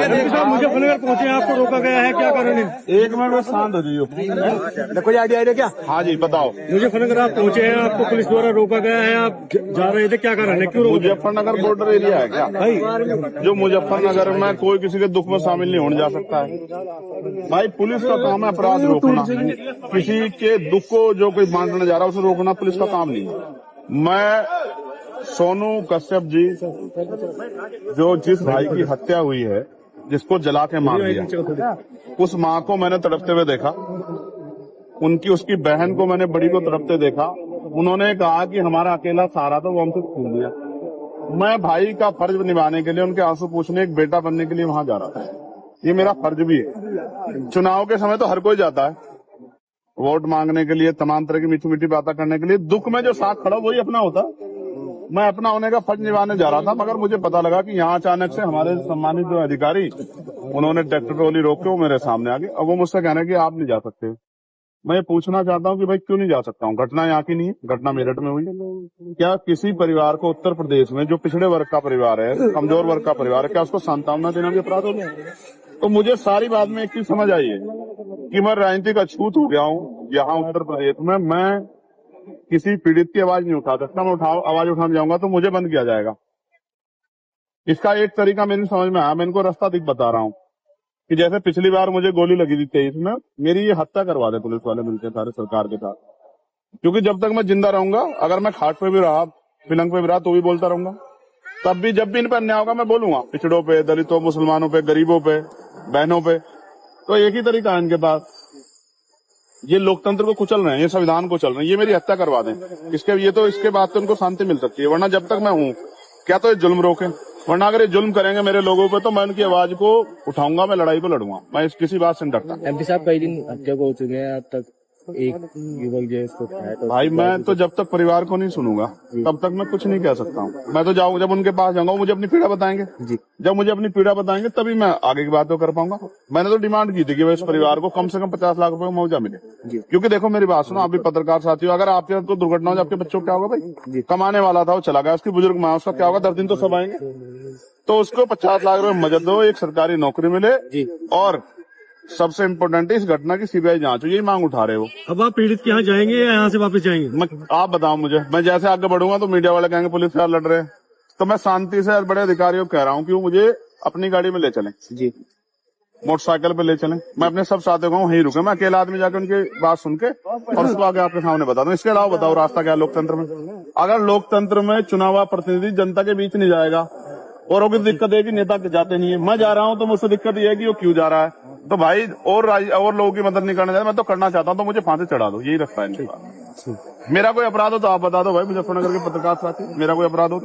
मुजफ्फरनगर पहुंचे, आपको रोका गया है, क्या कारण है? एक मिनट में शांत हो जाइए। कोई आइडिया है क्या? हाँ जी बताओ। मुजफ्फरनगर आप पहुंचे हैं, आपको पुलिस द्वारा रोका गया है, आप जा रहे थे, क्या कारण है, क्यों रोका? मुजफ्फरनगर बॉर्डर एरिया है क्या भाई जो मुजफ्फरनगर में कोई किसी के दुख में शामिल नहीं होने जा सकता है। भाई पुलिस का काम है अपराध रोकना, किसी के दुख को जो कोई बांटने जा रहा है उसे रोकना पुलिस का काम नहीं है। मैं सोनू कश्यप जी जो जिस भाई की हत्या हुई है, जिसको जला के मार दिया, उस माँ को मैंने तड़पते हुए देखा, उसकी बहन को मैंने बड़ी को तड़पते देखा। उन्होंने कहा कि हमारा अकेला सहारा था, वो हमसे छूट गया। मैं भाई का फर्ज निभाने के लिए, उनके आंसू पूछने, एक बेटा बनने के लिए वहां जा रहा था। ये मेरा फर्ज भी है। चुनाव के समय तो हर कोई जाता है वोट मांगने के लिए, तमाम तरह की मीठी मीठी बातें करने के लिए। दुख में जो साथ खड़ा वही अपना होता। मैं अपना होने का फर्ज निभाने जा रहा था, मगर मुझे पता लगा कि यहाँ अचानक से हमारे सम्मानित जो अधिकारी, उन्होंने ट्रैक्टर ट्रॉली रोक के वो मेरे सामने आ गए। अब वो मुझसे कह रहे हैं कि आप नहीं जा सकते। मैं ये पूछना चाहता हूँ कि भाई क्यों नहीं जा सकता हूँ? घटना यहाँ की नहीं है, घटना मेरठ में हुई। क्या किसी परिवार को उत्तर प्रदेश में, जो पिछड़े वर्ग का परिवार है, कमजोर वर्ग का परिवार है, क्या उसको सांत्वना देना भी अपराध हो गया? तो मुझे सारी बात में एक चीज समझ आई है कि मैं राजनीतिक अछूत हो गया हूँ यहाँ उत्तर प्रदेश में। मैं किसी पीड़ित की आवाज नहीं उठा सकता। मैं आवाज उठाने जाऊंगा तो मुझे बंद किया जाएगा। इसका एक तरीका मेरी समझ में आया, मैं इनको रास्ता दिख बता रहा हूँ कि जैसे पिछली बार मुझे गोली लगी थी 23 में, मेरी ये हत्या करवा दे पुलिस वाले मिलकर सारे सरकार के साथ। क्योंकि जब तक मैं जिंदा रहूंगा, अगर मैं खाट पे भी रहा, पिलंग पे भी रहा, तो भी बोलता रहूंगा। तब भी जब भी इन पर अन्याय होगा मैं बोलूंगा, पिछड़ों पे, दलितों, मुसलमानों पे, गरीबों पे, बहनों पे। तो एक ही तरीका है इनके पास। ये लोकतंत्र को कुचल रहे हैं, ये संविधान को चल रहे हैं, ये मेरी हत्या करवा दें। इसके बाद तो उनको शांति मिल सकती है, वरना जब तक मैं हूँ क्या तो ये जुल्म रोके, वरना अगर ये जुल्म करेंगे मेरे लोगों पे तो मैं उनकी आवाज को उठाऊंगा, मैं लड़ाई को लड़ूंगा। मैं किसी बात से नहीं डरता। एमपी साहब कई दिन हत्या को हो चुके हैं, अब तक एक युवक जो है इसको तो भाई मैं तो जब तक परिवार को नहीं सुनूंगा तब तक मैं कुछ नहीं कह सकता हूँ। मैं तो जाऊँ, जब उनके पास जाऊंगा, मुझे अपनी पीड़ा बताएंगे जी। जब मुझे अपनी पीड़ा बताएंगे तभी मैं आगे की बात तो कर पाऊंगा। मैंने तो डिमांड की थी कि इस परिवार को कम से कम 50 लाख रुपए का मुआवजा मिले। क्योंकि देखो मेरी बात सुनो, आप भी पत्रकार साथी हो, अगर आपके साथ कोई दुर्घटना हो, आपके बच्चों को क्या होगा भाई? कमाने वाला था वो चला गया, उसकी बुजुर्ग माँ, उसका क्या होगा? 10 दिन तो सब आएंगे। तो उसको 50 लाख रुपए मदद दो, एक सरकारी नौकरी मिले, और सबसे इम्पोर्टेंट है इस घटना की सीबीआई जांच हो। यही मांग उठा रहे हो। अब आप पीड़ित के यहाँ जाएंगे या यहाँ से वापस जाएंगे? आप बताओ मुझे। मैं जैसे आगे बढ़ूंगा तो मीडिया वाले कहेंगे पुलिस से लड़ रहे हैं, तो मैं शांति से बड़े अधिकारियों को कह रहा हूँ कि वो मुझे अपनी गाड़ी में ले चलें जी, मोटरसाइकिल पे ले चलें। मैं अपने सब साथियों को वहीं रुके, मैं अकेला आदमी जाकर उनकी बात सुन के और उसको आगे आपके सामने बता दूं। इसके अलावा बताओ रास्ता क्या लोकतंत्र में? अगर लोकतंत्र में चुनाव प्रतिनिधि जनता के बीच नहीं जाएगा, और भी दिक्कत है कि नेता जाते नहीं है। मैं जा रहा हूं तो मुझसे दिक्कत ये है कि वो क्यों जा रहा है। तो भाई और लोगों की मदद नहीं करना चाहता, मैं तो करना चाहता हूं, तो मुझे फांसी चढ़ा दो, यही रखता है। मेरा कोई अपराध हो तो आप बता दो भाई, मुजफ्फरनगर के पत्रकार साथी, मेरा कोई अपराध हो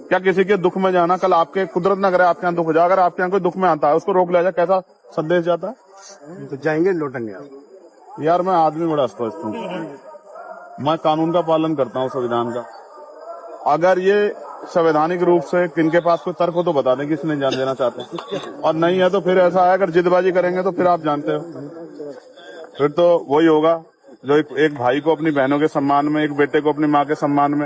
क्या? किसी के दुख में जाना, कल आपके कुदरत न करे आपके यहाँ दुख हो जाए, अगर आपके यहाँ कोई दुख में आता है उसको रोक लिया जाए, कैसा संदेश जाता है? तो जाएंगे लौटेंगे यार मैं आदमी बड़ा स्पष्ट हूँ, मैं कानून का पालन करता हूँ, संविधान का। अगर ये संवैधानिक रूप से किनके पास कोई तर्क हो तो बता दें कि इसने जान देना चाहते हैं, और नहीं है तो फिर ऐसा है, अगर जिदबाजी करेंगे तो फिर आप जानते हो, फिर तो वही होगा जो एक भाई को अपनी बहनों के सम्मान में, एक बेटे को अपनी माँ के सम्मान में